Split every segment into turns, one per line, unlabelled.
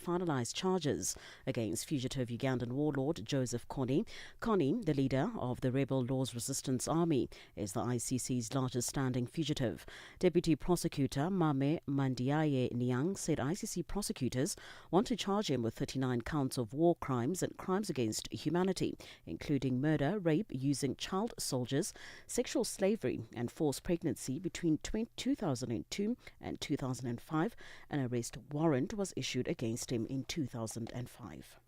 finalise charges against fugitive Ugandan warlord Joseph Kony. Kony, the leader of the rebel Lord's Resistance Army, is the ICC's largest standing fugitive. Deputy Prosecutor Mame Mandiaye Niang said ICC prosecutors want to charge him with 39 counts of war crimes and crimes against humanity, including murder, rape, using child soldiers, sexual slavery and forced pregnancy between 2002 and 2005. An arrest warrant was issued against him in 2005.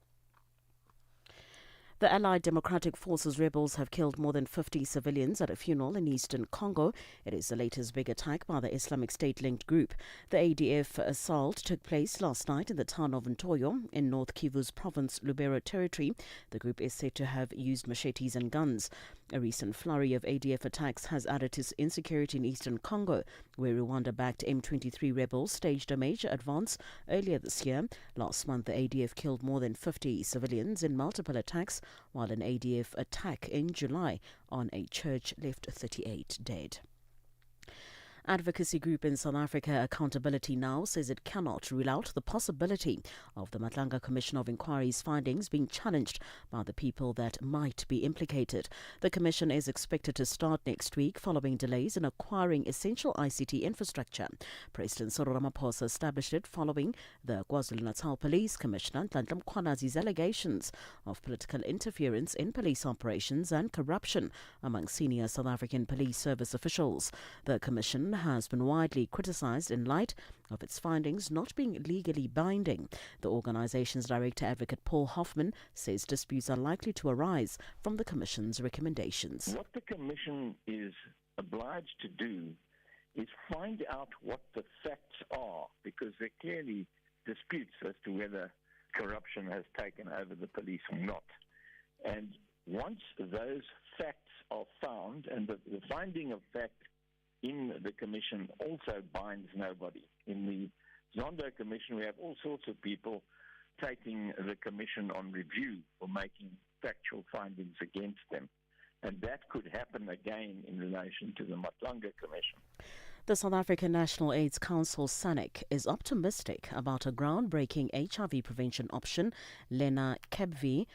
The Allied Democratic Forces rebels have killed more than 50 civilians at a funeral in eastern Congo. It is the latest big attack by the Islamic State-linked group. The ADF assault took place last night in the town of Ntoyo in North Kivu's province Lubero territory. The group is said to have used machetes and guns. A recent flurry of ADF attacks has added to insecurity in eastern Congo, where Rwanda-backed M23 rebels staged a major advance earlier this year. Last month, the ADF killed more than 50 civilians in multiple attacks, while an ADF attack in July on a church left 38 dead. Advocacy group in South Africa, Accountability Now, says it cannot rule out the possibility of the Matlanga Commission of Inquiry's findings being challenged by the people that might be implicated. The commission is expected to start next week following delays in acquiring essential ICT infrastructure. President Cyril Ramaphosa established it following the KwaZulu-Natal Police Commissioner Nhlanhla Mkhwanazi's allegations of political interference in police operations and corruption among senior South African police service officials. The commission has been widely criticised in light of its findings not being legally binding. The organisation's director, Advocate Paul Hoffman, says disputes are likely to arise from the Commission's recommendations.
What the Commission is obliged to do is find out what the facts are, because there are clearly disputes as to whether corruption has taken over the police or not. And once those facts are found, and the finding of fact in the Commission also binds nobody. In the Zondo Commission, we have all sorts of people taking the Commission on review for making factual findings against them. And that could happen again in relation to the Matlanga Commission.
The South African National AIDS Council, SANEC, is optimistic about a groundbreaking HIV prevention option, Lenacapavir.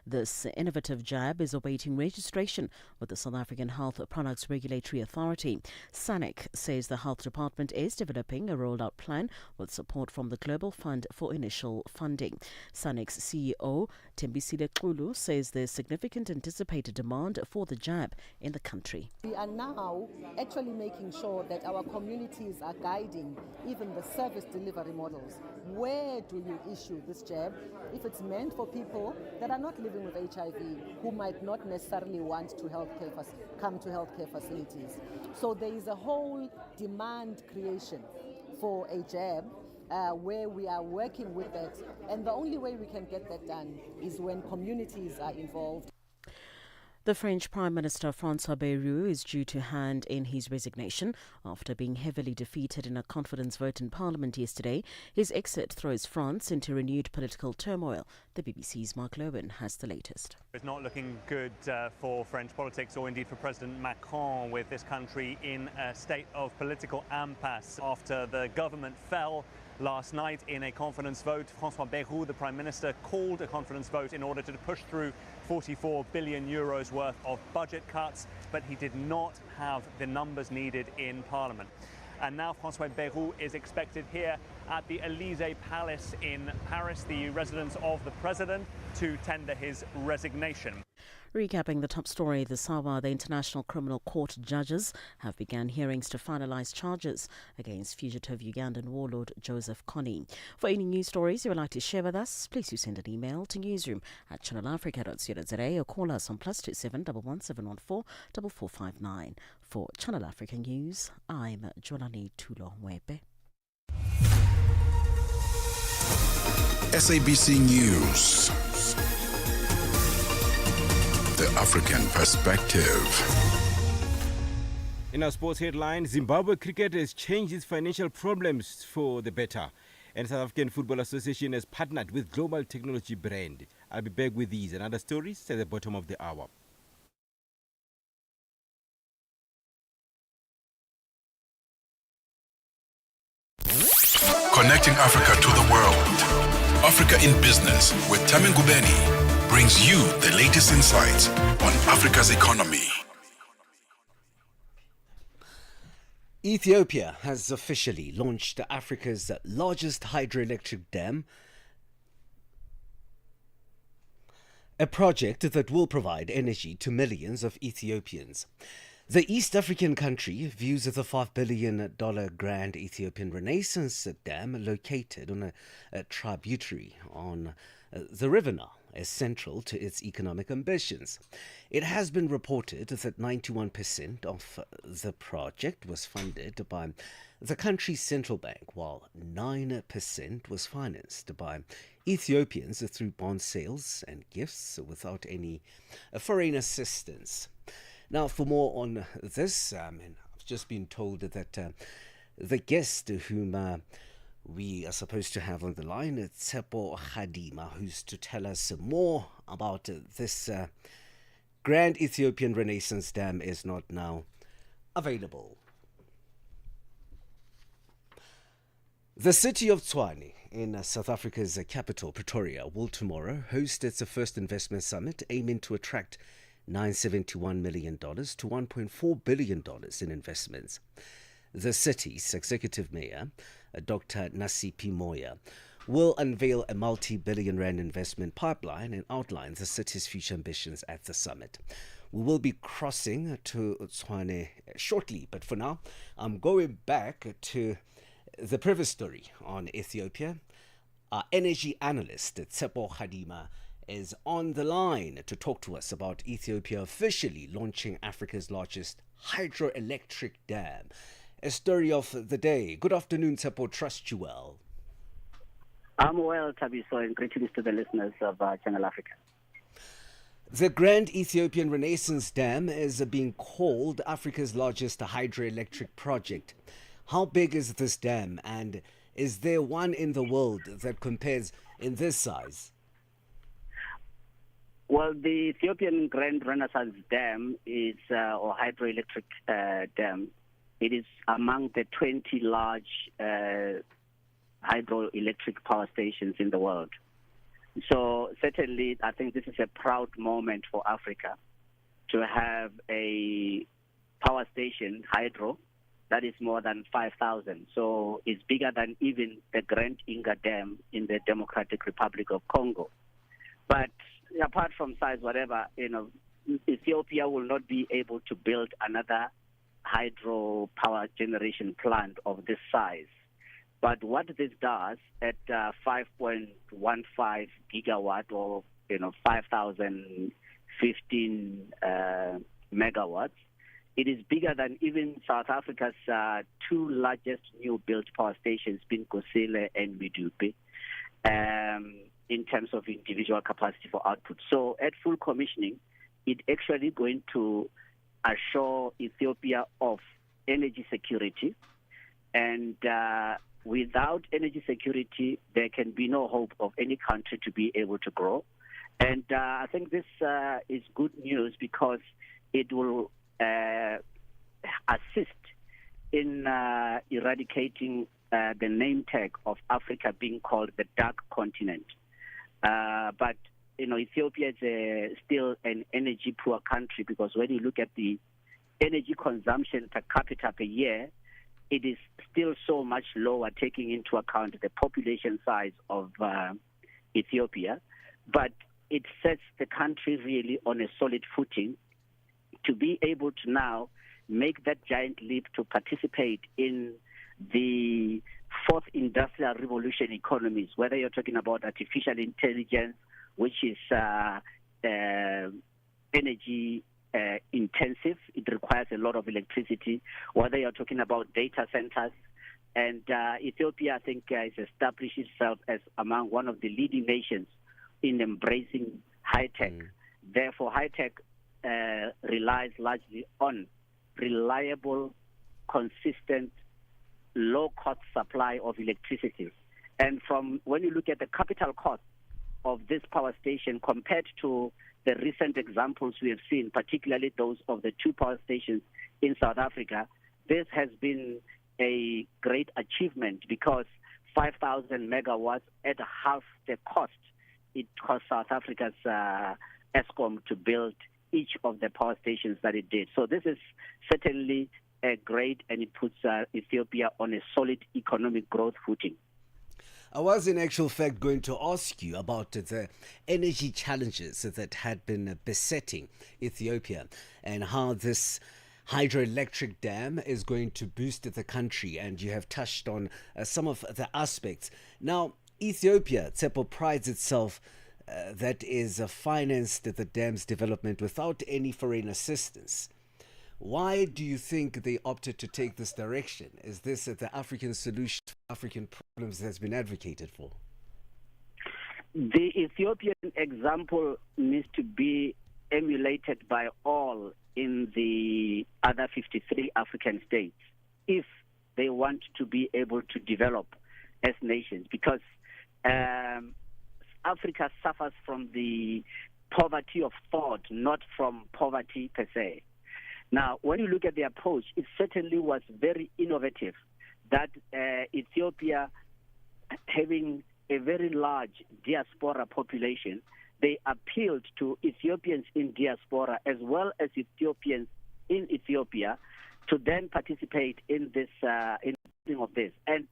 This innovative jab is awaiting registration with the South African Health Products Regulatory Authority. SANEC says the Health Department is developing a rollout plan with support from the Global Fund for initial funding. SANEC's CEO, Thabiso Lehoko, says there's significant anticipated demand for the jab in the country.
We are now actually making sure that our communities are guiding even the service delivery models. Where do you issue this jab if it's meant for people that are not living with HIV, who might not necessarily want to come to healthcare facilities? So there is a whole demand creation for a jab where we are working with that. And the only way we can get that done is when communities are involved.
The French Prime Minister François Bayrou is due to hand in his resignation after being heavily defeated in a confidence vote in Parliament yesterday. His exit throws France into renewed political turmoil. The BBC's Mark Lowen has the latest.
It's not looking good for French politics, or indeed for President Macron, with this country in a state of political impasse after the government fell last night in a confidence vote. François Bayrou, the Prime Minister, called a confidence vote in order to push through 44 billion euros worth of budget cuts, but he did not have the numbers needed in Parliament. And now François Bayrou is expected here at the Élysée Palace in Paris, the residence of the President, to tender his resignation.
Recapping the top story this hour, the International Criminal Court judges have begun hearings to finalise charges against fugitive Ugandan warlord Joseph Kony. For any news stories you would like to share with us, please do send an email to newsroom@channelafrica.co.za or call us on +27 11714 4459. For Channel Africa News, I'm Jolani Tulo Mwepe.
SABC News. The African Perspective.
In our sports headline, Zimbabwe cricket has changed its financial problems for the better. And South African Football Association has partnered with global technology brand. I'll be back with these and other stories at the bottom of the hour.
Connecting Africa to the world. Africa in Business with Thami Ngubeni brings you the latest insights on Africa's economy.
Ethiopia has officially launched Africa's largest hydroelectric dam, a project that will provide energy to millions of Ethiopians. The East African country views the $5 billion Grand Ethiopian Renaissance Dam located on a tributary on the River Nile as central to its economic ambitions. It has been reported that 91% of the project was funded by the country's central bank, while 9% was financed by Ethiopians through bond sales and gifts without any foreign assistance. Now, for more on this, and I've just been told that the guest whom we are supposed to have on the line, Tsepo Khadima, who's to tell us more about this Grand Ethiopian Renaissance Dam, is not now available. The city of Tshwane in South Africa's capital, Pretoria, will tomorrow host its first investment summit aiming to attract $971 million to $1.4 billion in investments. The city's executive mayor, Dr. Nasipi Moya, will unveil a multi-billion rand investment pipeline and outline the city's future ambitions at the summit. We will be crossing to Tshwane shortly, but for now, I'm going back to the previous story on Ethiopia. Our energy analyst, Tsepo Khadima, is on the line to talk to us about Ethiopia officially launching Africa's largest hydroelectric dam. A story of the day. Good afternoon, Tsepo. Trust you well.
I'm well, Thabiso, and greetings to the listeners of Channel Africa.
The Grand Ethiopian Renaissance Dam is being called Africa's largest hydroelectric project. How big is this dam, and is there one in the world that compares in this size?
Well, the Ethiopian Grand Renaissance Dam is, or hydroelectric dam, it is among the 20 large hydroelectric power stations in the world. So certainly, I think this is a proud moment for Africa to have a power station, hydro, that is more than 5,000. So it's bigger than even the Grand Inga Dam in the Democratic Republic of Congo. But apart from size, whatever, Ethiopia will not be able to build another hydro power generation plant of this size. But what this does at 5.15 gigawatt or 5,015 megawatts, it is bigger than even South Africa's two largest new built power stations, Kusile and Medupi, in terms of individual capacity for output. So at full commissioning, it's actually going to assure Ethiopia of energy security. And without energy security, there can be no hope of any country to be able to grow. And I think this is good news because it will assist in eradicating the name tag of Africa being called the dark continent. But Ethiopia is still an energy poor country because when you look at the energy consumption per capita per year, it is still so much lower, taking into account the population size of Ethiopia. But it sets the country really on a solid footing to be able to now make that giant leap to participate in the fourth industrial revolution economies, whether you're talking about artificial intelligence, which is energy intensive, it requires a lot of electricity, whether you're talking about data centers. And Ethiopia, I think, has established itself as among one of the leading nations in embracing high-tech. Therefore, high-tech relies largely on reliable, consistent, low-cost supply of electricity. And from when you look at the capital cost of this power station compared to the recent examples we have seen, particularly those of the two power stations in South Africa, this has been a great achievement because 5,000 megawatts at half the cost it cost South Africa's ESCOM to build each of the power stations that it did. So this is certainly great, and it puts Ethiopia on a solid economic growth footing.
I was in actual fact going to ask you about the energy challenges that had been besetting Ethiopia and how this hydroelectric dam is going to boost the country, and you have touched on some of the aspects. Now, Ethiopia, Tsepo, prides itself that is financed the dam's development without any foreign assistance. Why do you think they opted to take this direction? Is this the African solution to African problems that has been advocated for?
The Ethiopian example needs to be emulated by all in the other 53 African states if they want to be able to develop as nations, because Africa suffers from the poverty of thought, not from poverty per se. Now, when you look at the approach, it certainly was very innovative that Ethiopia, having a very large diaspora population, they appealed to Ethiopians in diaspora as well as Ethiopians in Ethiopia to then participate in this of this. And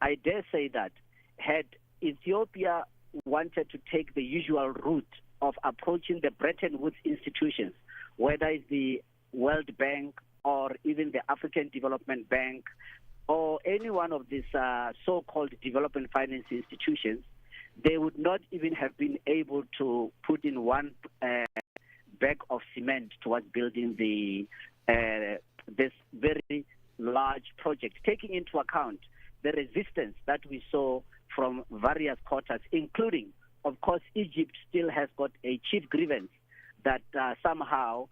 I dare say that had Ethiopia wanted to take the usual route of approaching the Bretton Woods institutions, whether it's the World Bank or even the African Development Bank or any one of these so-called development finance institutions, they would not even have been able to put in one bag of cement towards building this very large project, taking into account the resistance that we saw from various quarters, including, of course, Egypt still has got a chief grievance that somehow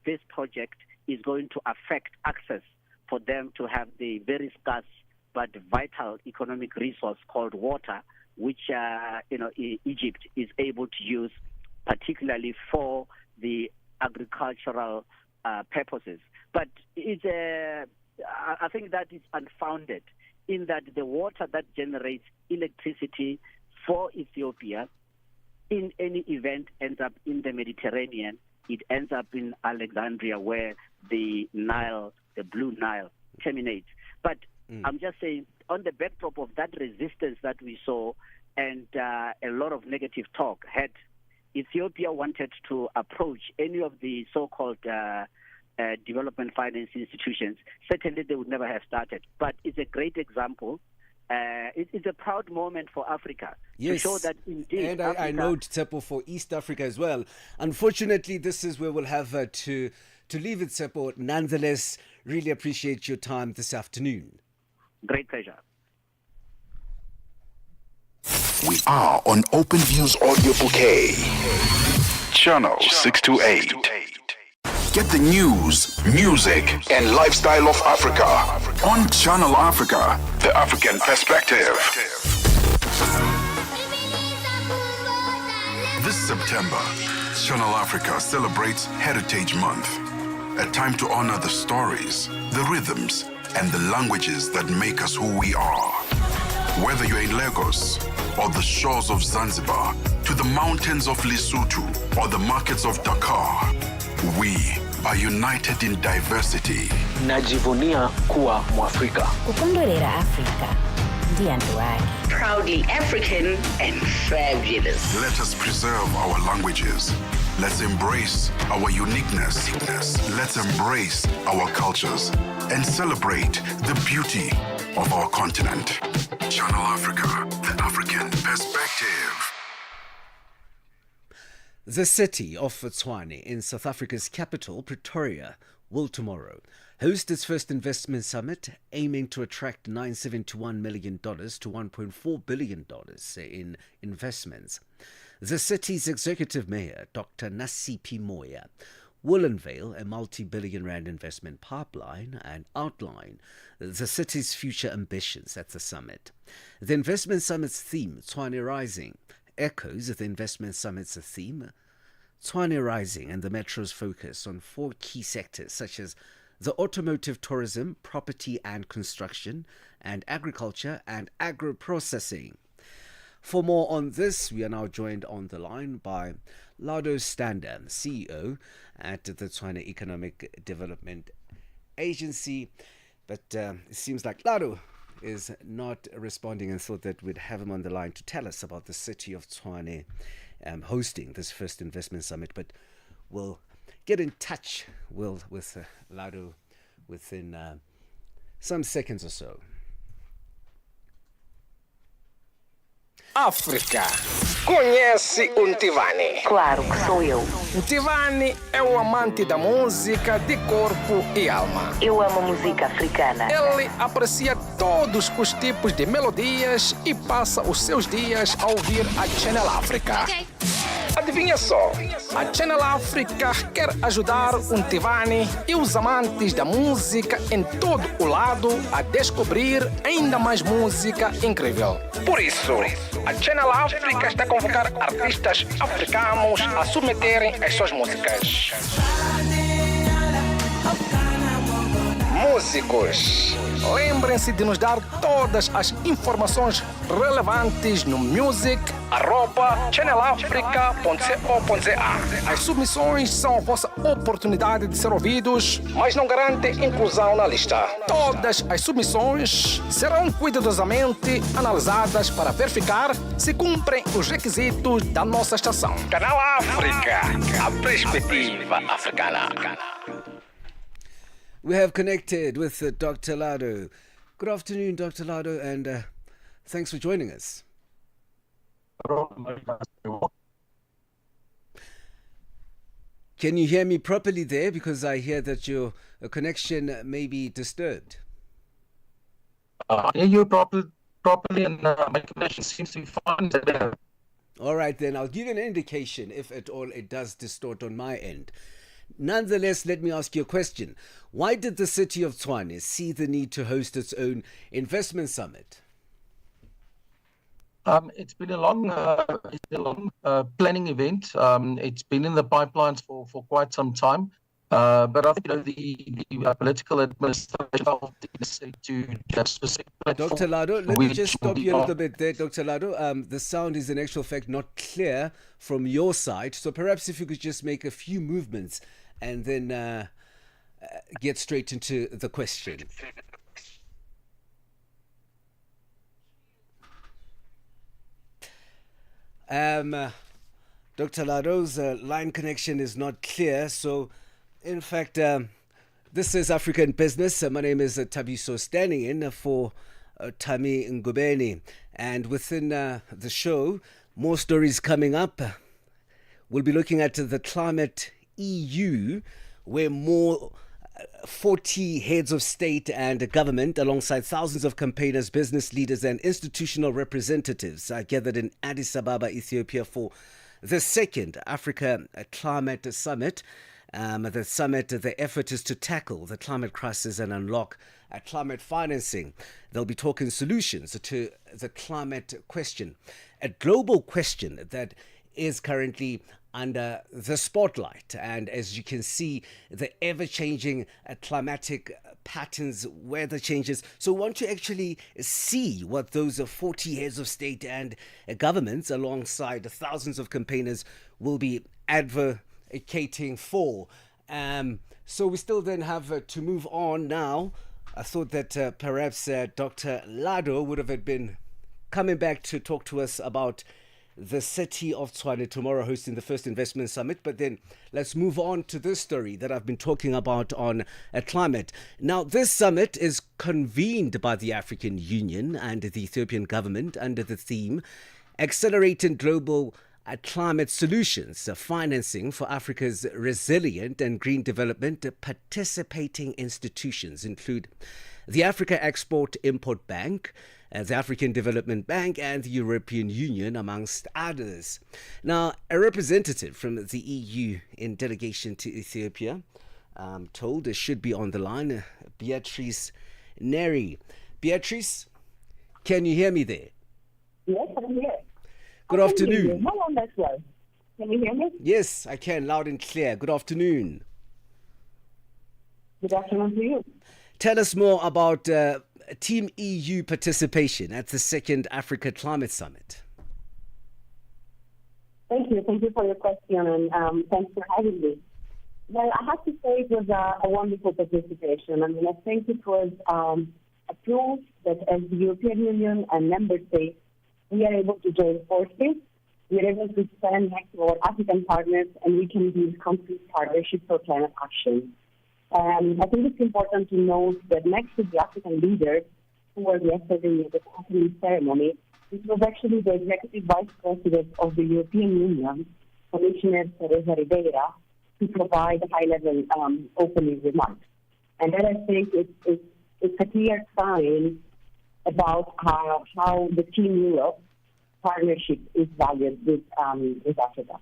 this project is going to affect access for them to have the very scarce but vital economic resource called water, which Egypt is able to use, particularly for the agricultural purposes. But I think that is unfounded, in that the water that generates electricity for Ethiopia in any event ends up in the Mediterranean. It ends up in Alexandria, where the Nile, the Blue Nile, terminates. But I'm just saying, on the backdrop of that resistance that we saw and a lot of negative talk, had Ethiopia wanted to approach any of the so-called development finance institutions, certainly they would never have started. But it's a great example. It's a proud moment for Africa,
yes,
to show that indeed.
And
Africa,
I note, Tsepo, for East Africa as well. Unfortunately, this is where we'll have to leave it, Tsepo. Nonetheless, really appreciate your time this afternoon.
Great pleasure.
We are on Open Views Audio Bouquet. Channel 628. Get the news, music, and lifestyle of Africa on Channel Africa, the African perspective. This September, Channel Africa celebrates Heritage Month, a time to honor the stories, the rhythms, and the languages that make us who we are. Whether you're in Lagos or the shores of Zanzibar, to the mountains of Lesotho or the markets of Dakar, we are united in diversity.
Najivunia kuwa Mwafrika.
Kukondolera Afrika ndiye nduwake.
Proudly African and fabulous.
Let us preserve our languages. Let's embrace our uniqueness. Let's embrace our cultures and celebrate the beauty of our continent. Channel Africa, the African perspective.
The city of Tshwane in South Africa's capital, Pretoria, will tomorrow host its first investment summit, aiming to attract $971 million to $1.4 billion in investments. The city's executive mayor, Dr. Nasipi Moya, will unveil a multi-billion rand investment pipeline and outline the city's future ambitions at the summit. The investment summit's theme, Tshwane Rising, echoes the investment summit's theme, Tshwane Rising, and the metro's focus on four key sectors such as the automotive, tourism, property and construction, and agriculture and agro-processing. For more on this, we are now joined on the line by Lado Stander, CEO at the Tswana Economic Development Agency. But it seems like Lado is not responding, and thought that we'd have him on the line to tell us about the city of Tshwane hosting this first investment summit. But we'll get in touch with Lado within some seconds or so.
África. Conhece o Ntivani?
Claro que sou eu.
Ntivani é o amante da música de corpo e alma.
Eu amo música africana.
Ele aprecia todos os tipos de melodias e passa os seus dias a ouvir a Channel África.
Okay.
Adivinha só, a Channel África quer ajudar o Ntivani e os amantes da música em todo o lado a descobrir ainda mais música incrível. Por isso, a Channel África está a convocar artistas africanos a submeterem as suas músicas. Músicos, lembrem-se de nos dar todas as informações relevantes no music@channelafrica.co.za. As submissões são a vossa oportunidade de ser ouvidos, mas não garantem inclusão na lista. Todas as submissões serão cuidadosamente analisadas para verificar se cumprem os requisitos da nossa estação. Canal África, a perspectiva africana.
We have connected with Dr. Lado. Good afternoon, Dr. Lado, and thanks for joining us. Can you hear me properly there? Because I hear that your connection may be disturbed.
I hear you properly, and my connection seems to be fine today.
All right, then I'll give you an indication if at all it does distort on my end. Nonetheless, let me ask you a question. Why did the city of Tshwane see the need to host its own investment summit?
It's been a long planning event. It's been in the pipelines for quite some time. But I think the political administration to just
Dr. Lado, let me just stop you a little bit there, Dr. Lado. The sound is in actual fact not clear from your side. So perhaps if you could just make a few movements and then get straight into the question. Dr. Lado's line connection is not clear, so in fact, this is African Business. My name is Thabiso, standing in for Thami Ngubeni. And within the show, more stories coming up. We'll be looking at the Climate EU, where more 40 heads of state and government, alongside thousands of campaigners, business leaders and institutional representatives, are gathered in Addis Ababa, Ethiopia, for the second Africa Climate Summit. The summit, the effort is to tackle the climate crisis and unlock climate financing. They'll be talking solutions to the climate question, a global question that is currently under the spotlight. And as you can see, the ever-changing climatic patterns, weather changes. So we want to actually see what those 40 heads of state and governments, alongside thousands of campaigners, will be advocating for. So we still then have to move on now. I thought that perhaps Dr. Lado would have been coming back to talk to us about the city of Tshwane tomorrow hosting the first investment summit. But then let's move on to this story that I've been talking about on climate. Now, this summit is convened by the African Union and the Ethiopian government under the theme Accelerating Global Climate Solutions, Financing for Africa's Resilient and Green Development. Participating institutions include the Africa Export-Import Bank, the African Development Bank and the European Union, amongst others. Now, a representative from the EU in delegation to Ethiopia, I'm told, should be on the line, Beatrice Neri. Beatrice, can you hear me there?
Yes, I'm here.
Good afternoon.
How long that was? Can you hear me?
Yes, I can, loud and clear. Good afternoon.
Good afternoon to you.
Tell us more about Team EU participation at the second Africa Climate Summit.
Thank you. Thank you for your question, and thanks for having me. Well, I have to say it was a wonderful participation. I mean, I think it was a proof that as the European Union and member states, we are able to join forces. We are able to stand next to our African partners, and we can build concrete partnerships for climate action. I think it's important to note that next to the African leaders who were yesterday at the opening ceremony, it was actually the Executive Vice President of the European Union, Commissioner Teresa Ribeira, to provide high-level opening remarks. And that, I think, it's a clear sign about how the Team Europe partnership is valued with Africa.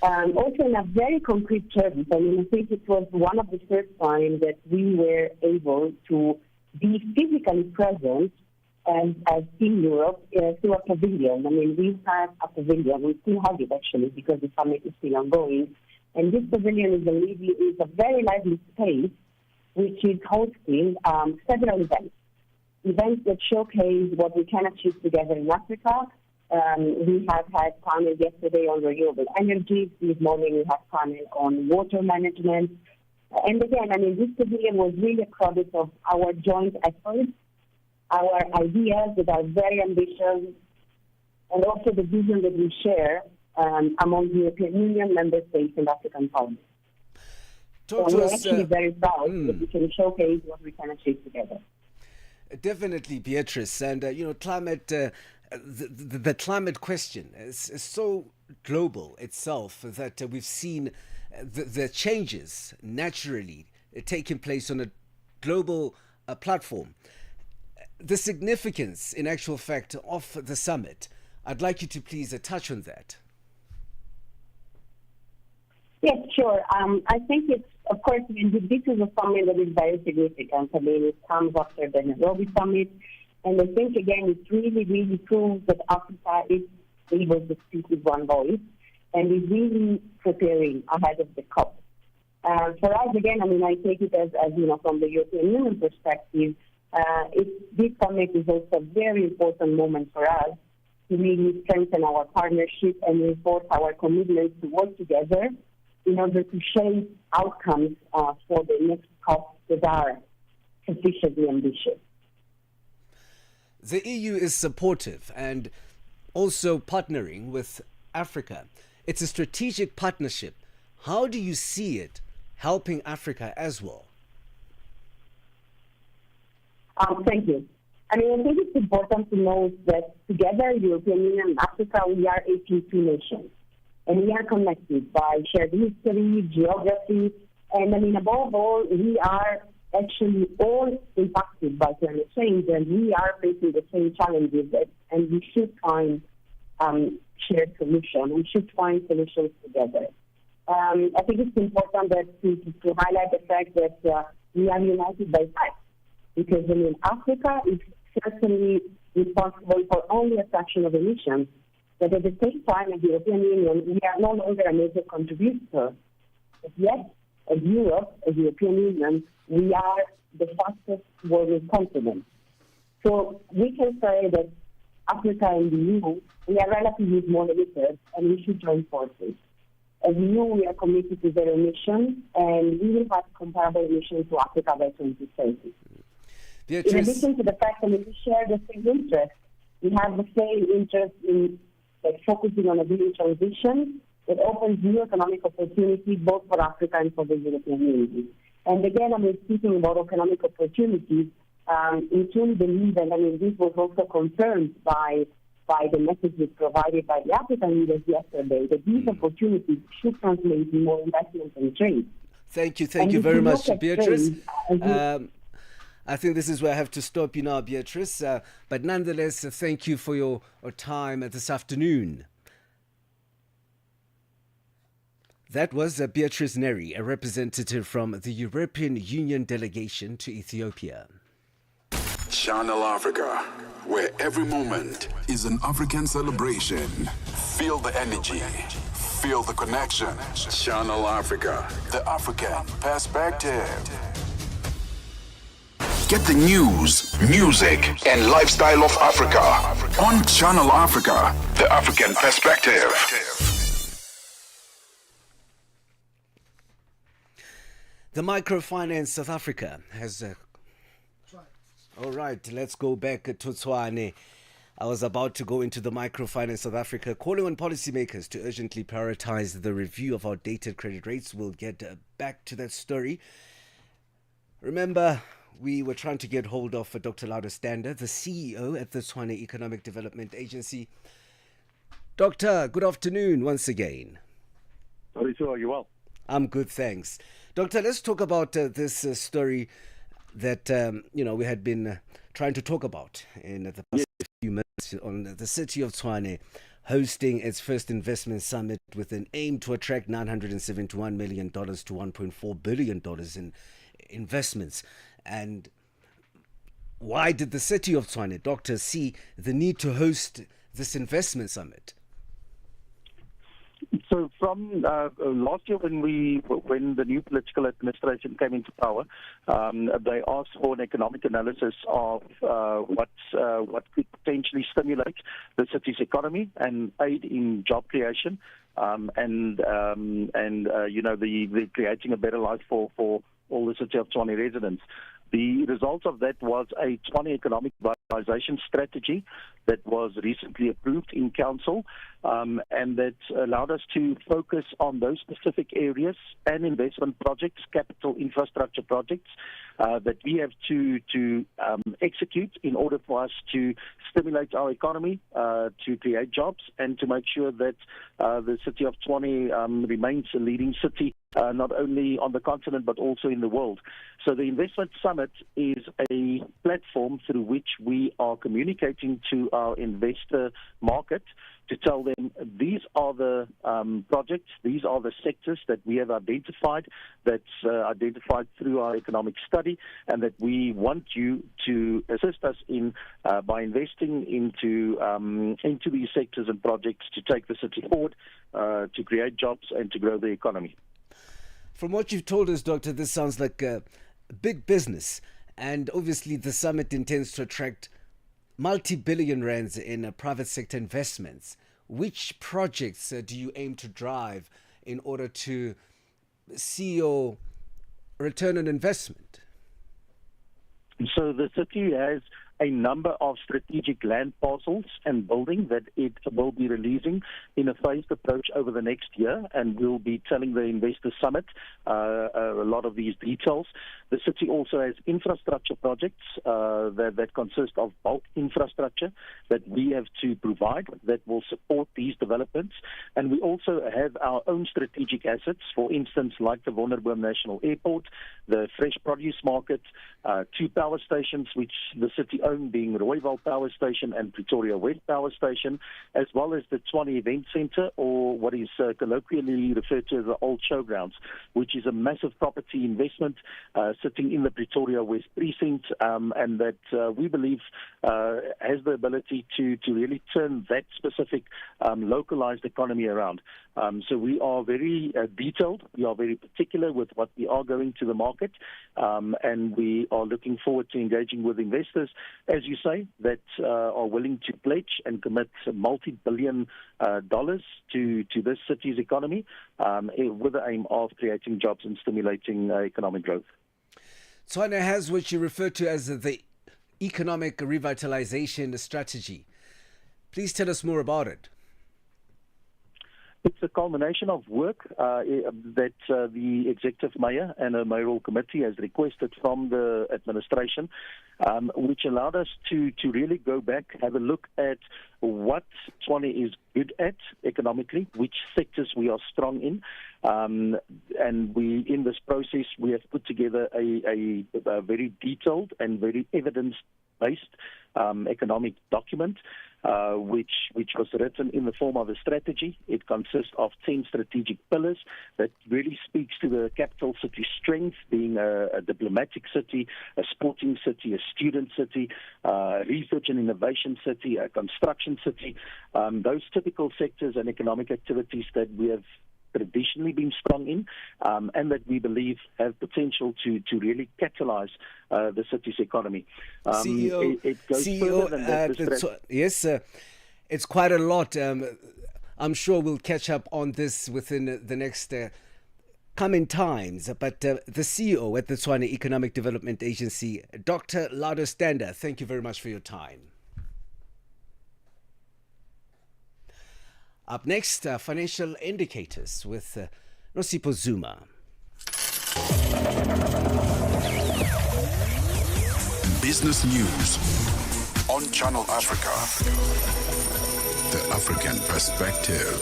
Also, in a very concrete terms, I mean, I think it was one of the first times that we were able to be physically present as Team Europe through a pavilion. I mean, we have a pavilion. We still have it, actually, because the summit is still ongoing. And this pavilion is a very lively space, which is hosting several events that showcase what we can achieve together in Africa. We have had panel yesterday on renewable energy. This morning we have panel on water management. And again, I mean, this pavilion was really a product of our joint efforts, our ideas that are very ambitious, and also the vision that we share among the European Union, member states, and African partners. So we're actually very proud that we can showcase what we can achieve together.
Definitely, Beatrice. And, climate, the climate question is so global itself that we've seen the changes naturally taking place on a global platform. The significance, in actual fact, of the summit, I'd like you to please touch on that.
Yes, sure. I think it's, of course, this is a summit that is very significant. I mean, it comes after the Nairobi summit. And I think, again, it really, really proves that Africa is able to speak with one voice and is really preparing ahead of the COP. For us, again, I mean, I take it as from the European Union perspective, this summit is also a very important moment for us to really strengthen our partnership and reinforce our commitment to work together in order to shape outcomes for the next COP that are sufficiently ambitious.
The EU is supportive and also partnering with Africa. It's a strategic partnership. How do you see it helping Africa as well?
Thank you. I mean, I think it's important to note that together, European Union and Africa, we are 82 nations. And we are connected by shared history, geography, and I mean, above all, we are actually all impacted by climate change, and we are facing the same challenges, and we should find shared solutions. We should find solutions together. I think it's important that to highlight the fact that we are united by facts, because I mean, Africa is certainly responsible for only a fraction of emissions. But at the same time, as the European Union, we are no longer a major contributor. But yet, as Europe, as the European Union, we are the fastest growing continent. So we can say that Africa and the EU, we are relatively small emitters, and we should join forces. As EU, we are committed to zero emissions, and we will have comparable emissions to Africa by 2030.
Beatrice.
In addition to the fact that we share the same interest, we have the same interest in focusing on a green transition that opens new economic opportunities both for Africa and for the European Union. And again, I mean, speaking about economic opportunities, we truly believe, and I mean, this was also confirmed by the messages provided by the African leaders yesterday, that these opportunities should translate in more investment and trade.
Thank you very much, Beatrice. I think this is where I have to stop you now, Beatrice. But nonetheless, thank you for your time this afternoon. That was Beatrice Neri, a representative from the European Union delegation to Ethiopia.
Channel Africa, where every moment is an African celebration. Feel the energy, feel the connection. Channel Africa, the African perspective. Get the news, music, and lifestyle of Africa on Channel Africa, the African perspective.
The Microfinance South Africa has... All right, let's go back to Tshwane. I was about to go into the Microfinance South Africa, calling on policymakers to urgently prioritize the review of outdated credit rates. We'll get back to that story. Remember, we were trying to get hold of Dr. Lauda Stander, the CEO at the Tshwane Economic Development Agency. Doctor, good afternoon once again.
Thabiso, are you well?
I'm good, thanks. Doctor, let's talk about this story that we had been trying to talk about in the past few minutes on the city of Tshwane hosting its first investment summit with an aim to attract $971 million to $1.4 billion in investments. And why did the city of Tshwane, Doctor, see the need to host this investment summit?
So from last year when the new political administration came into power, they asked for an economic analysis of what could potentially stimulate the city's economy and aid in job creation, and the creating a better life for all the city of Tshwane residents. The result of that was a Tshwane economic revitalization strategy that was recently approved in council, and that allowed us to focus on those specific areas and investment projects, capital infrastructure projects, that we have to execute in order for us to stimulate our economy, to create jobs, and to make sure that the city of Tshwane remains a leading city, not only on the continent but also in the world. So the Investment Summit is a platform through which we are communicating to our investor market to tell them these are the projects, these are the sectors that we have identified, that's identified through our economic study, and that we want you to assist us in by investing into these sectors and projects to take the city forward, to create jobs and to grow the economy.
From what you've told us, Doctor, this sounds like a big business, and obviously the summit intends to attract multi-billion rands in private sector investments. Which projects do you aim to drive in order to see your return on investment?
So the city has a number of strategic land parcels and building that it will be releasing in a phased approach over the next year, and we'll be telling the Investor Summit a lot of these details. The city also has infrastructure projects that consist of bulk infrastructure that we have to provide that will support these developments. And we also have our own strategic assets, for instance, like the Wonderboom National Airport, the fresh produce market, 2 power stations which the city owns, being Rooiwal Power Station and Pretoria West Power Station, as well as the Tshwane Event Centre, or what is colloquially referred to as the Old Showgrounds, which is a massive property investment sitting in the Pretoria West Precinct, and that we believe has the ability to really turn that specific localized economy around. So we are very detailed, we are very particular with what we are going to the market, and we are looking forward to engaging with investors, as you say, that are willing to pledge and commit multi-billion dollars to this city's economy, with the aim of creating jobs and stimulating economic growth.
Tshwane has what you refer to as the economic revitalization strategy. Please tell us more about it.
It's a culmination of work that the executive mayor and a mayoral committee has requested from the administration, which allowed us to really go back, have a look at what Tshwane is good at economically, which sectors we are strong in, and we, in this process, we have put together a very detailed and very evidence-based economic document, which was written in the form of a strategy. It consists of 10 strategic pillars that really speaks to the capital city strength, being a diplomatic city, a sporting city, a student city, research and innovation city, a construction city, those typical sectors and economic activities that we have traditionally been strong in, and that we believe have potential to really catalyze the city's economy.
CEO,
it goes further than that.
Yes, it's quite a lot. I'm sure we'll catch up on this within the next coming times. But the CEO at the Tshwane Economic Development Agency, Dr. Lado Stander, thank you very much for your time. Up next, financial indicators with Nosipho Zuma.
Business news on Channel Africa. The African perspective.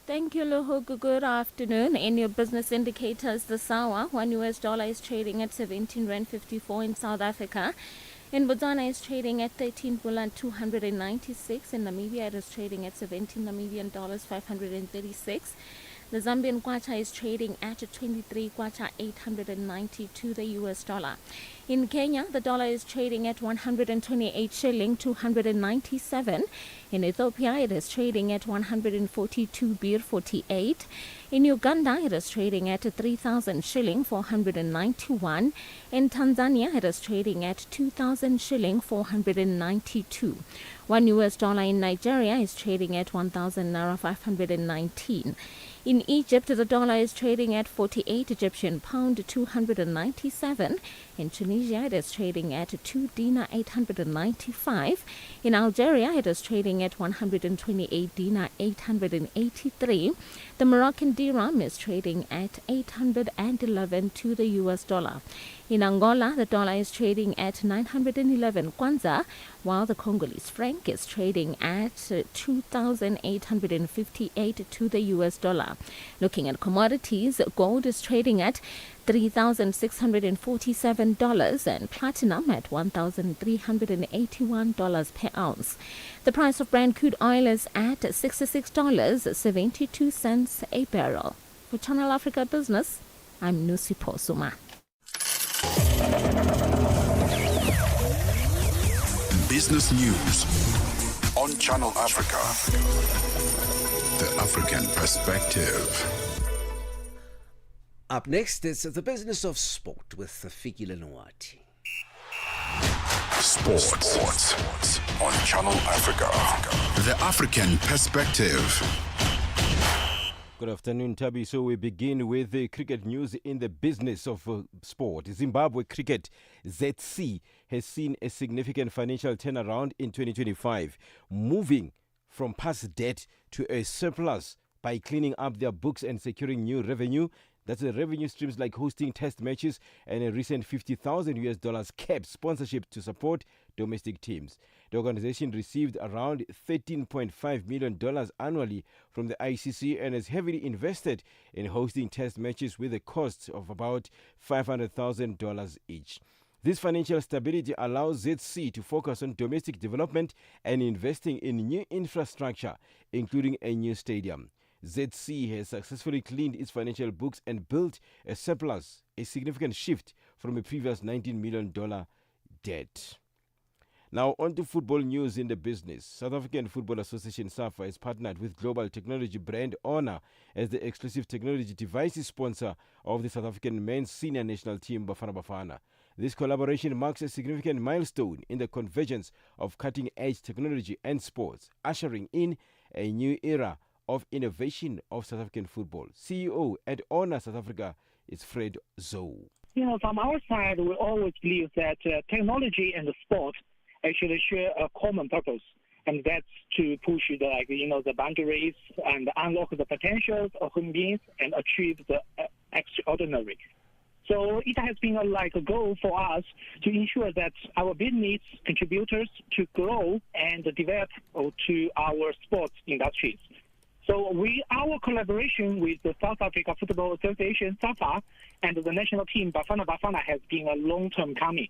Thank you, Lehoko. Good afternoon. In your business indicators this hour, $1 is trading at 17 Rand 54 in South Africa. In Botswana, it's trading at 13 Rand 296. In Namibia, it is trading at 17 Namibian dollars 536. The Zambian kwacha is trading at 23 kwacha 892 the US dollar. In Kenya, the dollar is trading at 128 shilling 297. In Ethiopia, it is trading at 142 birr 48. In Uganda, it is trading at 3,000 shilling 491. In Tanzania, it is trading at 2,000 shilling 492. $1 in Nigeria is trading at 1,000 naira 519. In Egypt, the dollar is trading at 48 Egyptian pound 297. In Tunisia, it is trading at 2 dinar 895. In Algeria, it is trading at 128 dinar 883. The Moroccan dirham is trading at 811 to the US dollar. In Angola, the dollar is trading at 911 kwanza, while the Congolese franc is trading at 2,858 to the US dollar. Looking at commodities, gold is trading at $3,647 and platinum at $1,381 per ounce. The price of Brent crude oil is at $66.72 a barrel. For Channel Africa Business, I'm Nosipho Zuma.
Business news on Channel Africa. The African perspective.
Up next is the business of sport with Fiki Lenuati.
Sports on Channel Africa. The African perspective.
Good afternoon, Tabi. So we begin with the cricket news in the business of sport. Zimbabwe Cricket ZC has seen a significant financial turnaround in 2025, moving from past debt to a surplus by cleaning up their books and securing new revenue. That's the revenue streams like hosting test matches and a recent $50,000 cap sponsorship to support domestic teams. The organization received around $13.5 million annually from the ICC and has heavily invested in hosting test matches with a cost of about $500,000 each. This financial stability allows ZC to focus on domestic development and investing in new infrastructure, including a new stadium. ZC has successfully cleaned its financial books and built a surplus, a significant shift from a previous $19 million debt. Now, on to football news in the business. South African Football Association SAFA has partnered with global technology brand Honor as the exclusive technology devices sponsor of the South African men's senior national team Bafana Bafana. This collaboration marks a significant milestone in the convergence of cutting-edge technology and sports, ushering in a new era of innovation of South African football. CEO at Honor South Africa is Fred Zoe.
From our side, we always believe that technology and the sport actually share a common purpose, and that's to push the boundaries and unlock the potentials of human beings and achieve the extraordinary. So it has been a goal for us to ensure that our business contributors to grow and develop to our sports industries. So our collaboration with the South Africa Football Association, SAFA, and the national team Bafana Bafana has been a long-term coming.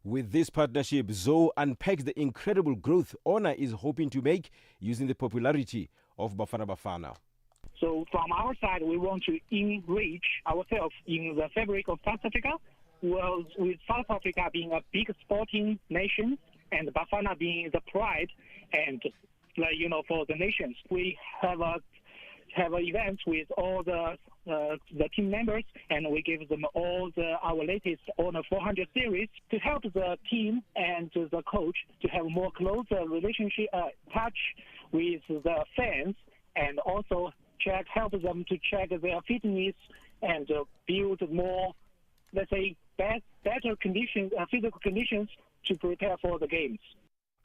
With this partnership, Zoe unpacks the incredible growth Honor is hoping to make using the popularity of Bafana Bafana.
So from our side, we want to enrich ourselves in the fabric of South Africa, with South Africa being a big sporting nation and Bafana being the pride and for the nations. We have have events with all the team members, and we give them all our latest Honor 400 series to help the team and the coach to have more closer relationship touch with the fans, and also help them to check their fitness and build more, let's say, better conditions, physical conditions to prepare for the games.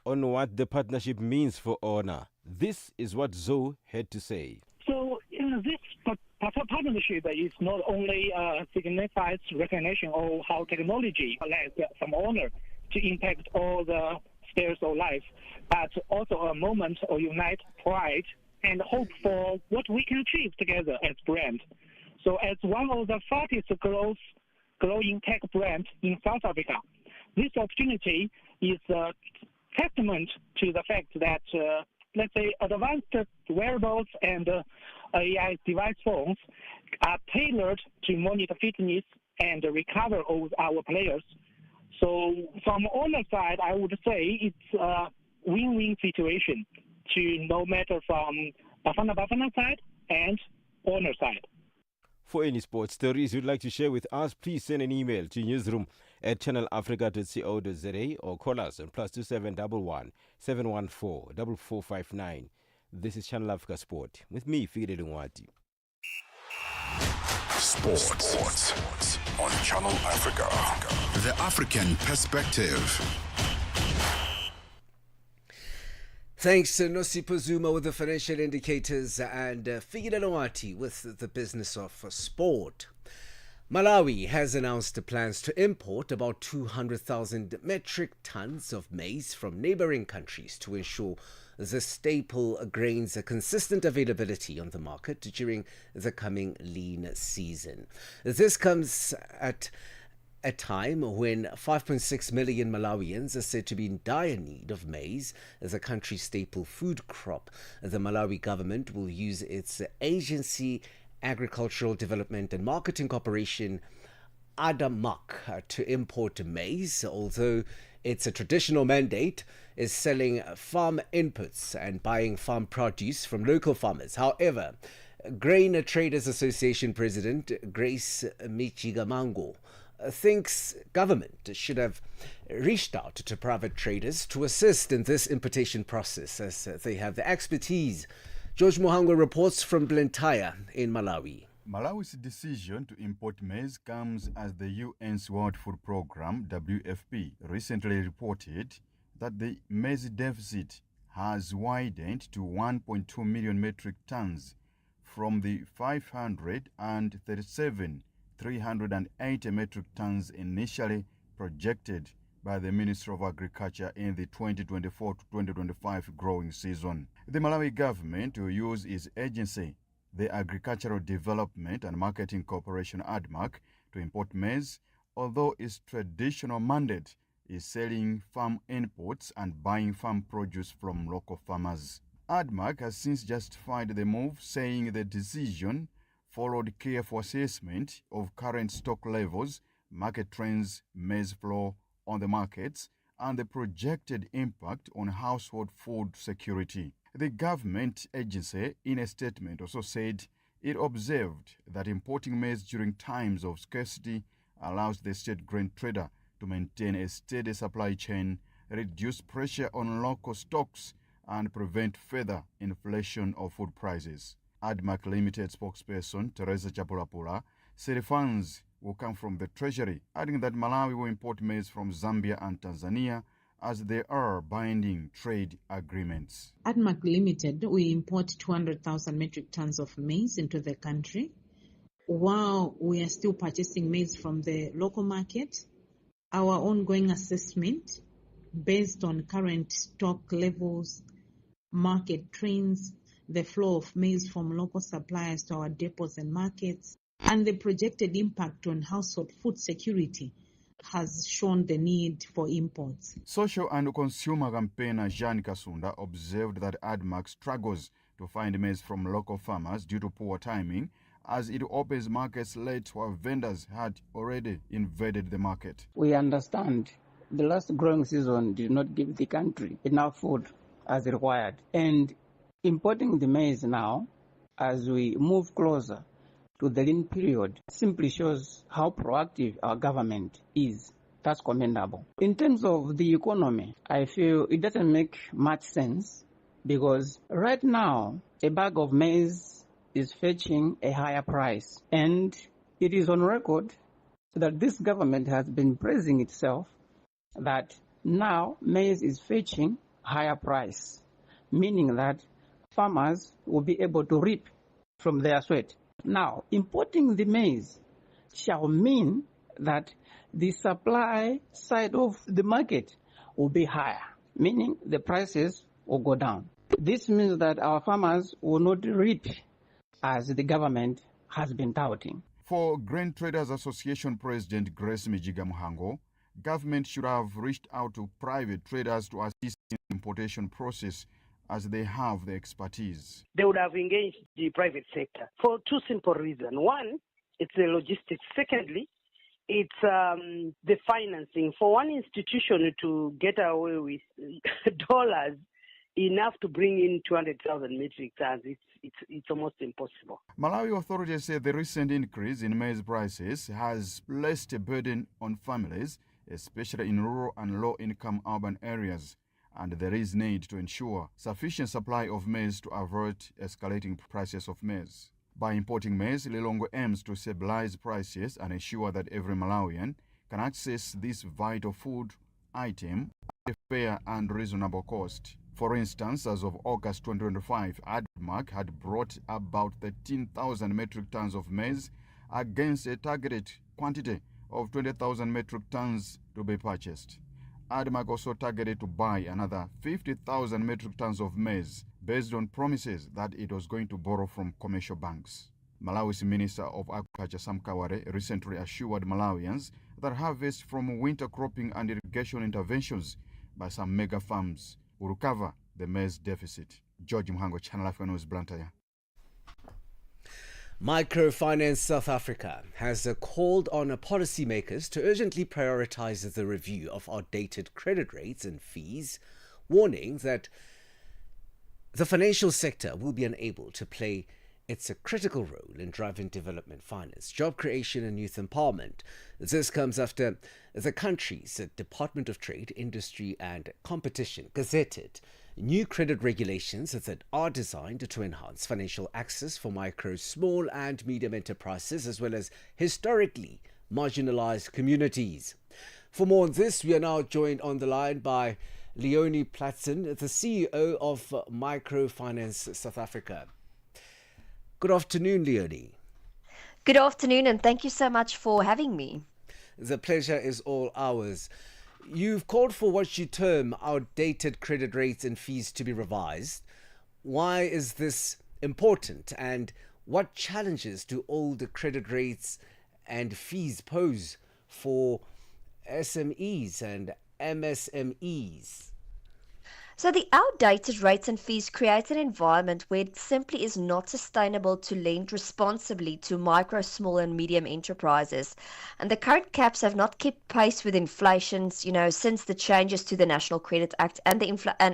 On what the partnership means for Honor, this is what Zoe had to say.
So this partnership is not only signifies recognition of how technology has some honor to impact all the spheres of life, but also a moment of unite pride and hope for what we can achieve together as brand. So as one of the fastest growing tech brands in South Africa, this opportunity is a testament to the fact that, let's say, advanced wearables and AI device phones are tailored to monitor fitness and recover of our players. So from Honor side, I would say it's a win-win situation to no matter from Bafana side and Honor side.
For any sports stories you'd like to share with us, please send an email to newsroom@channelafrica.co.za or call us on +2711 714 4459. This is Channel Africa Sport with me, Fide Lungwati.
Sports on Channel Africa. The African perspective.
Thanks to Nosipho Zuma with the financial indicators and Fide Lungwati with the business of sport. Malawi has announced plans to import about 200,000 metric tons of maize from neighboring countries to ensure the staple grain's consistent availability on the market during the coming lean season. This comes at a time when 5.6 million Malawians are said to be in dire need of maize as a country's staple food crop. The Malawi government will use its agency Agricultural Development and Marketing Corporation, ADAMAC, to import maize, although its traditional mandate is selling farm inputs and buying farm produce from local farmers. However, Grain Traders Association President Grace Michigamango thinks government should have reached out to private traders to assist in this importation process as they have the expertise. George Muhango reports from Blantyre in Malawi.
Malawi's decision to import maize comes as the UN's World Food Programme, WFP, recently reported that the maize deficit has widened to 1.2 million metric tons from the 380 metric tons initially projected by the Ministry of Agriculture in the 2024 to 2025 growing season. The Malawi government will use its agency, the Agricultural Development and Marketing Corporation, ADMAC, to import maize, although its traditional mandate is selling farm inputs and buying farm produce from local farmers. ADMAC has since justified the move, saying the decision followed careful assessment of current stock levels, market trends, maize flow on the markets, and the projected impact on household food security. The government agency, in a statement, also said it observed that importing maize during times of scarcity allows the state grain trader to maintain a steady supply chain, reduce pressure on local stocks, and prevent further inflation of food prices. ADMAC Limited spokesperson Teresa Chapulapula said the funds will come from the Treasury, adding that Malawi will import maize from Zambia and Tanzania as there are binding trade agreements.
ADMAC Limited, we import 200,000 metric tons of maize into the country, while we are still purchasing maize from the local market. Our ongoing assessment, based on current stock levels, market trends, the flow of maize from local suppliers to our depots and markets, and the projected impact on household food security, has shown the need for imports.
Social and consumer campaigner Jean Kasunda observed that ADMAC struggles to find maize from local farmers due to poor timing, as it opens markets late while vendors had already invaded the market.
We understand the last growing season did not give the country enough food as required, and importing the maize now as we move closer to the lean period simply shows how proactive our government is. That's commendable. In terms of the economy, I feel it doesn't make much sense because right now a bag of maize is fetching a higher price, and it is on record that this government has been praising itself that now maize is fetching higher price, meaning that farmers will be able to reap from their sweat. Now, importing the maize shall mean that the supply side of the market will be higher, meaning the prices will go down. This means that our farmers will not reap as the government has been touting.
For Grain Traders Association President Grace Mijiga Muhango, government should have reached out to private traders to assist in the importation process as they have the expertise.
They would have engaged the private sector for two simple reasons. One, it's the logistics. Secondly, it's the financing. For one institution to get away with dollars enough to bring in 200,000 metric tons, it's almost impossible.
Malawi authorities say the recent increase in maize prices has placed a burden on families, especially in rural and low-income urban areas, and there is need to ensure sufficient supply of maize to avert escalating prices of maize. By importing maize, Lilongwe aims to stabilize prices and ensure that every Malawian can access this vital food item at a fair and reasonable cost. For instance, as of August 2025, ADMAC had brought about 13,000 metric tons of maize against a targeted quantity of 20,000 metric tons to be purchased. ADMAC also targeted to buy another 50,000 metric tons of maize based on promises that it was going to borrow from commercial banks. Malawi's Minister of Agriculture Sam Kaware recently assured Malawians that harvest from winter cropping and irrigation interventions by some mega farms will recover the maize deficit. George Mhango, Channel Africa News, Blantyre.
Microfinance South Africa has called on policymakers to urgently prioritize the review of outdated credit rates and fees, warning that the financial sector will be unable to play its critical role in driving development finance, job creation and youth empowerment. This comes after the country's Department of Trade, Industry and Competition gazetted new credit regulations that are designed to enhance financial access for micro, small and medium enterprises as well as historically marginalized communities. For more on this, we are now joined on the line by Leonie Platzen, the CEO of Microfinance South Africa. Good afternoon, Leonie.
Good afternoon, and thank you so much for having me.
The pleasure is all ours. You've called for what you term outdated credit rates and fees to be revised. Why is this important, and what challenges do old credit rates and fees pose for SMEs and MSMEs?
So the outdated rates and fees create an environment where it simply is not sustainable to lend responsibly to micro, small and medium enterprises. And the current caps have not kept pace with inflation, since the changes to the National Credit Act and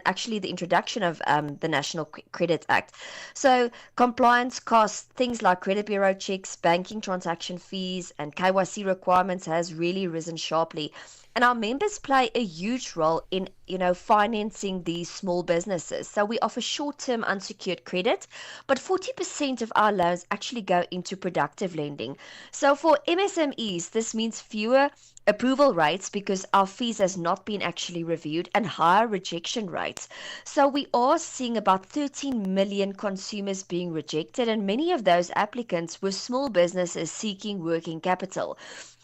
actually the introduction of the National Credit Act. So compliance costs, things like credit bureau checks, banking transaction fees and KYC requirements has really risen sharply. And our members play a huge role in, financing these small businesses. So we offer short-term unsecured credit, but 40% of our loans actually go into productive lending. So for MSMEs, this means fewer approval rates because our fees has not been actually reviewed and higher rejection rates. So we are seeing about 13 million consumers being rejected, and many of those applicants were small businesses seeking working capital.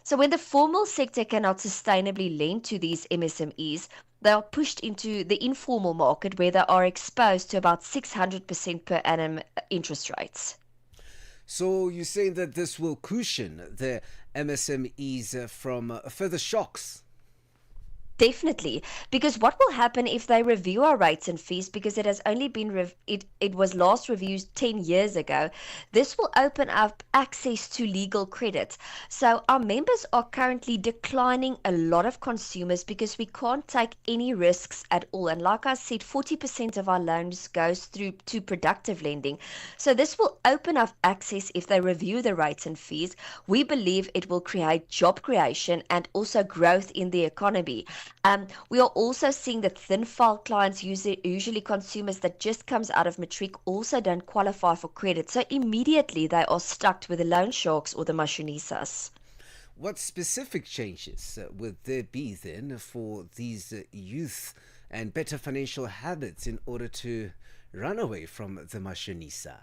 So when the formal sector cannot sustainably lend to these MSMEs, they are pushed into the informal market where they are exposed to about 600% per annum interest rates.
So you're saying that this will cushion the MSMEs from further shocks?
Definitely, because what will happen if they review our rates and fees, because it has only been it was last reviewed 10 years ago, this will open up access to legal credit. So our members are currently declining a lot of consumers because we can't take any risks at all. And like I said, 40% of our loans goes through to productive lending. So this will open up access if they review the rates and fees. We believe it will create job creation and also growth in the economy. We are also seeing that thin file clients, usually consumers that just comes out of matric, also don't qualify for credit. So immediately they are stuck with the loan sharks or the mashonisas.
What specific changes would there be then for these youth and better financial habits in order to run away from the mashonisa?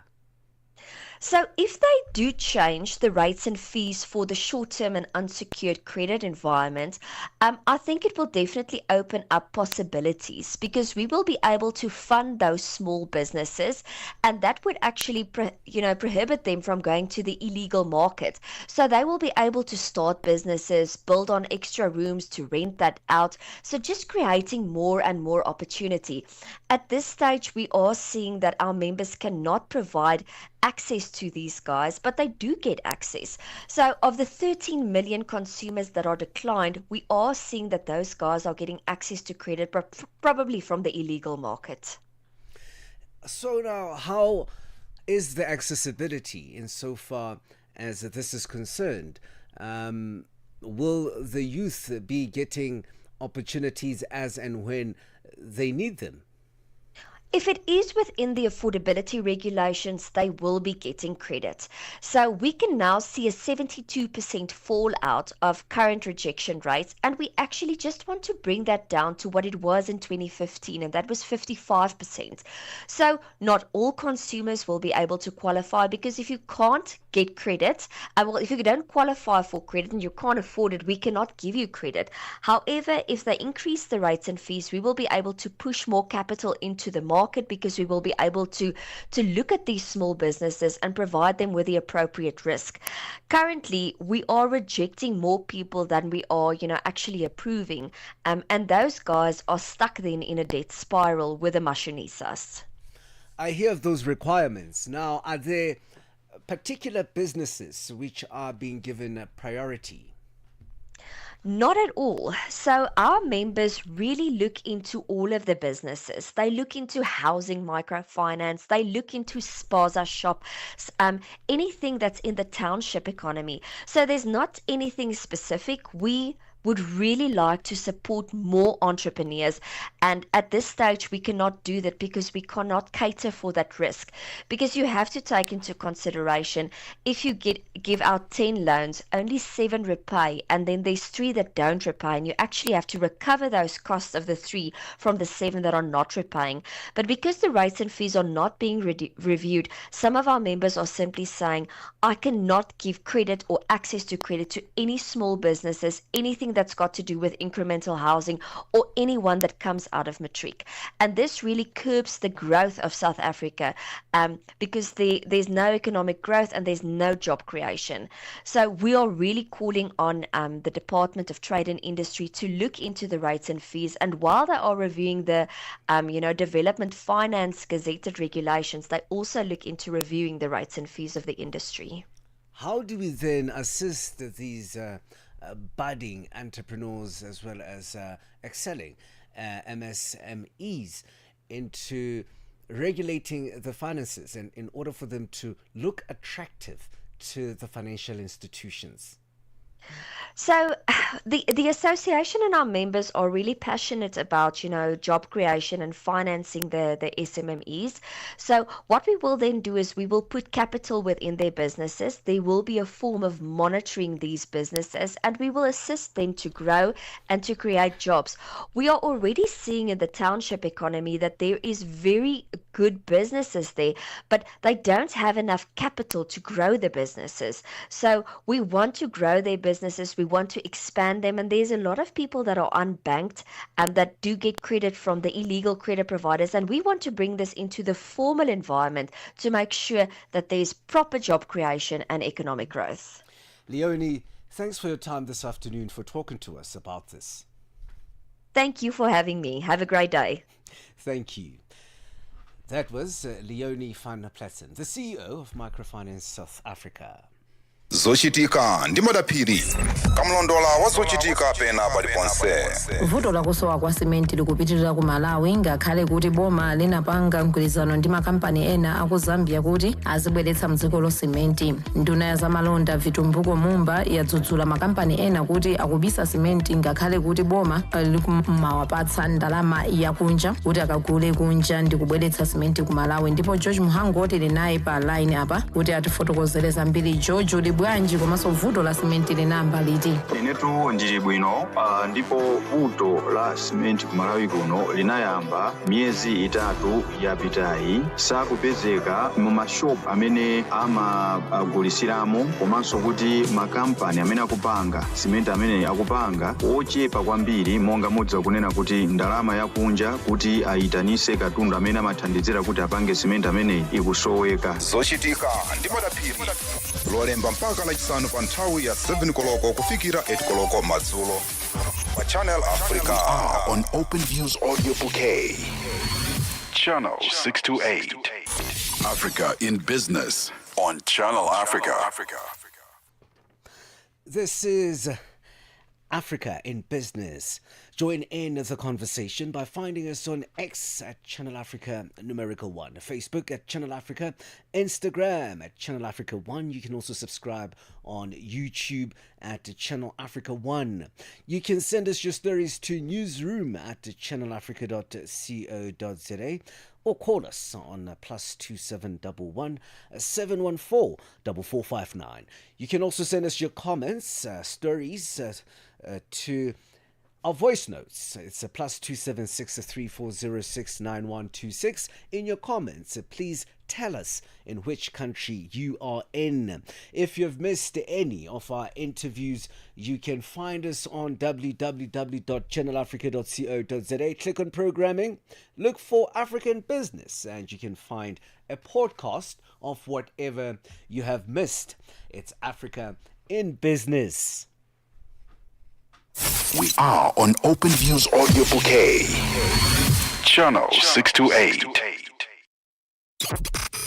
So if they do change the rates and fees for the short-term and unsecured credit environment, I think it will definitely open up possibilities, because we will be able to fund those small businesses, and that would actually prohibit them from going to the illegal market. So they will be able to start businesses, build on extra rooms to rent that out. So just creating more and more opportunity. At this stage, we are seeing that our members cannot provide access to these guys, but they do get access. So of the 13 million consumers that are declined, we are seeing that those guys are getting access to credit, probably from the illegal market.
So now, how is the accessibility insofar as this is concerned? Will the youth be getting opportunities as and when they need them?
If it is within the affordability regulations, they will be getting credit. So we can now see a 72% fallout of current rejection rates, and we actually just want to bring that down to what it was in 2015, and that was 55%. So not all consumers will be able to qualify, because if you can't get credit, if you don't qualify for credit and you can't afford it, we cannot give you credit. However, if they increase the rates and fees, we will be able to push more capital into the market, because we will be able to look at these small businesses and provide them with the appropriate risk. Currently, we are rejecting more people than we are, actually approving, and those guys are stuck then in a debt spiral with the mashonisas.
I hear of those requirements. Now, are there particular businesses which are being given a priority?
Not at all. So our members really look into all of the businesses. They look into housing microfinance. They look into spaza shops, anything that's in the township economy. So there's not anything specific. We would really like to support more entrepreneurs, and at this stage we cannot do that because we cannot cater for that risk. Because you have to take into consideration, if you give out 10 loans, only 7 repay, and then there's 3 that don't repay, and you actually have to recover those costs of the 3 from the 7 that are not repaying. But because the rates and fees are not being reviewed, some of our members are simply saying, I cannot give credit or access to credit to any small businesses, anything that's got to do with incremental housing, or anyone that comes out of matric. And this really curbs the growth of South Africa, because there's no economic growth and there's no job creation. So we are really calling on the Department of Trade and Industry to look into the rates and fees, and while they are reviewing the Development Finance Gazetted regulations, they also look into reviewing the rates and fees of the industry.
How do we then assist these budding entrepreneurs as well as excelling MSMEs into regulating the finances, and in order for them to look attractive to the financial institutions?
So the association and our members are really passionate about, job creation and financing the SMMEs. So what we will then do is we will put capital within their businesses. There will be a form of monitoring these businesses, and we will assist them to grow and to create jobs. We are already seeing in the township economy that there is very good businesses there, but they don't have enough capital to grow the businesses. So we want to grow their businesses. We want to expand them, and there's a lot of people that are unbanked and that do get credit from the illegal credit providers, and we want to bring this into the formal environment to make sure that there's proper job creation and economic growth.
Leonie, thanks for your time this afternoon, for talking to us about this.
Thank you for having me. Have a great day.
Thank you. That was Leonie van Platzen, the CEO of Microfinance South Africa.
zochitika ndi madaphiri kamlondola wa zochitika pena paliponse.
Vuto lakusowa kwa simenti likupitirira ku Malawi ngakhale kuti boma linapanga mgwirizano ndi makampani ena aku Zambia kuti azibweretsa mdziko lo simenti. Nduna ya zamalonda Vitumbuko Mumba yadzudzula makampani ena kuti akubisa simenti ngakhale kuti boma likumawapatsa ndalama yakunja kuti akagule kunja ndi kubweretsa simenti ku Malawi. Ndipo George Muhango tili naye pa line apa kuti atifotokozere zambiri. George, uli bwanji komanso vuto la simenti linamba liti?
Inetu ndili bwino, ndipo vuto la simenti ku Malawi kuno linayamba miyezi itatu yapitayi. Sakupezeka mu mashop amene amagulisiramo komanso kuti makampani amene akupanga simenti amene akupanga ochepa kwambiri, monga modza kunena kuti ndalama yakunja kuti ayitanise katundu amene amathandizira kuti apange simenti amene ikusoweka.
Zochitika ndi madaphiri lolemba mpaka lachisanu pa nthawi ya 7 koloko kufikira 8 koloko madzulo pa Channel Africa. On Open Views audio bouquet. Channel 628. Africa in Business on Channel Africa.
This is Africa in Business. Join in the conversation by finding us on X at Channel Africa #1, Facebook at Channel Africa, Instagram at Channel Africa 1. You can also subscribe on YouTube at Channel Africa 1. You can send us your stories to newsroom at channelafrica.co.za or call us on +2711 714 4459. You can also send us your comments, stories to our voice notes. It's a +276 340 9126. In your comments, please tell us in which country you are in. If you've missed any of our interviews, you can find us on www.channelafrica.co.za. Click on programming, look for African Business, and you can find a podcast of whatever you have missed. It's Africa in Business.
We are on Open Views audio bouquet. Channel 628.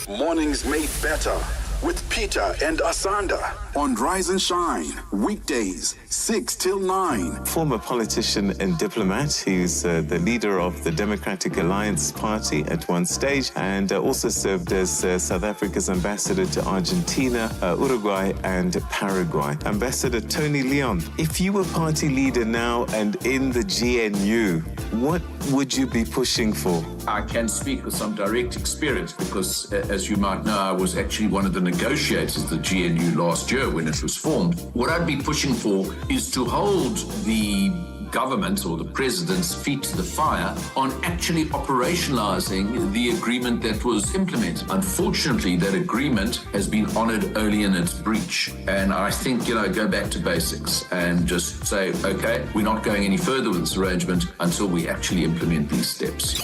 Mornings made better with Peter and Asanda on Rise and Shine, weekdays 6 till 9.
Former politician and diplomat. He's the leader of the Democratic Alliance Party at one stage, and also served as South Africa's ambassador to Argentina, Uruguay and Paraguay. Ambassador Tony Leon, if you were party leader now and in the GNU, what would you be pushing for?
I can speak with some direct experience because, as you might know, I was actually one of the negotiators of the GNU last year when it was formed. What I'd be pushing for is to hold the government or the president's feet to the fire on actually operationalizing the agreement that was implemented. Unfortunately, that agreement has been honored only in its breach. And I think, go back to basics and just say, okay, we're not going any further with this arrangement until we actually implement these steps.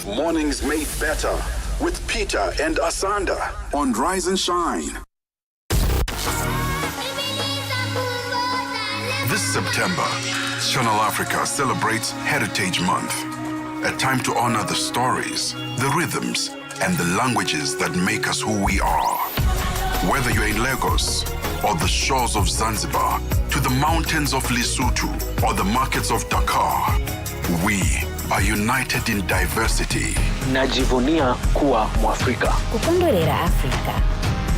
Mornings made better with Peter and Asanda on Rise and Shine. This September, Channel Africa celebrates Heritage Month, a time to honor the stories, the rhythms, and the languages that make us who we are. Whether you're in Lagos or the shores of Zanzibar, to the mountains of Lesotho or the markets of Dakar, we are united in diversity.
Najivunia kuwa Mwafrika.
Kukondolera Afrika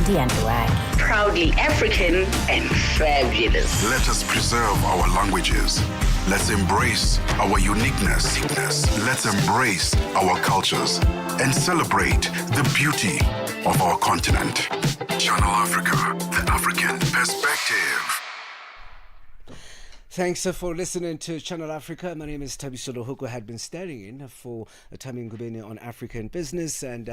ndiye ndoto yake.
Proudly African and fabulous.
Let us preserve our languages. Let's embrace our uniqueness. Let's embrace our cultures and celebrate the beauty of our continent. Channel Africa, the African perspective.
Thanks for listening to Channel Africa. My name is Thabiso Lehoko. I had been standing in for Thami Ngubeni on African Business, and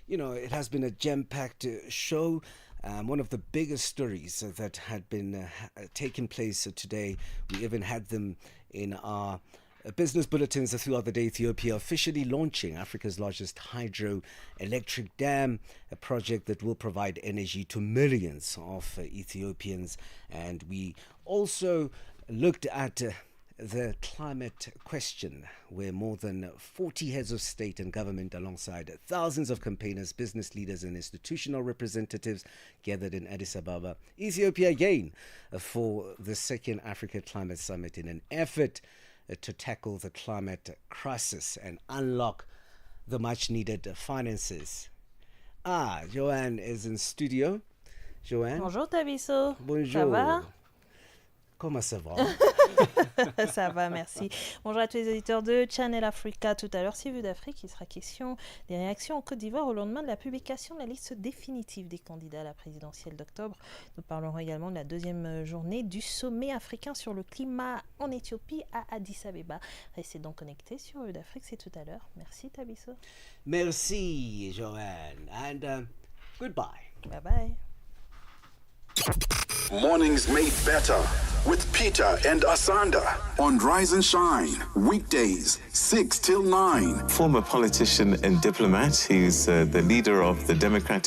it has been a jam-packed show. One of the biggest stories that had been taking place today. We even had them in our business bulletins throughout the day. Ethiopia officially launching Africa's largest hydroelectric dam, a project that will provide energy to millions of Ethiopians. And we also looked at The climate question, where more than 40 heads of state and government alongside thousands of campaigners, business leaders and institutional representatives gathered in Addis Ababa, Ethiopia again, for the second Africa Climate Summit in an effort to tackle the climate crisis and unlock the much needed finances. Joanne is in studio. Joanne.
Bonjour Thabiso.
Bonjour.
Ça va?
Comment ça va?
Ça va, merci. Bonjour à tous les auditeurs de Channel Africa. Tout à l'heure, si Vue d'Afrique, il sera question des réactions en Côte d'Ivoire au lendemain de la publication de la liste définitive des candidats à la présidentielle d'octobre. Nous parlerons également de la deuxième journée du sommet africain sur le climat en Éthiopie à Addis Abeba. Restez donc connectés sur Vue d'Afrique, c'est tout à l'heure. Merci Thabiso.
Merci Joanne. And goodbye.
Bye bye.
Mornings made better with Peter and Asanda on Rise and Shine, weekdays 6 till 9.
Former politician and diplomat, he's the leader of the Democratic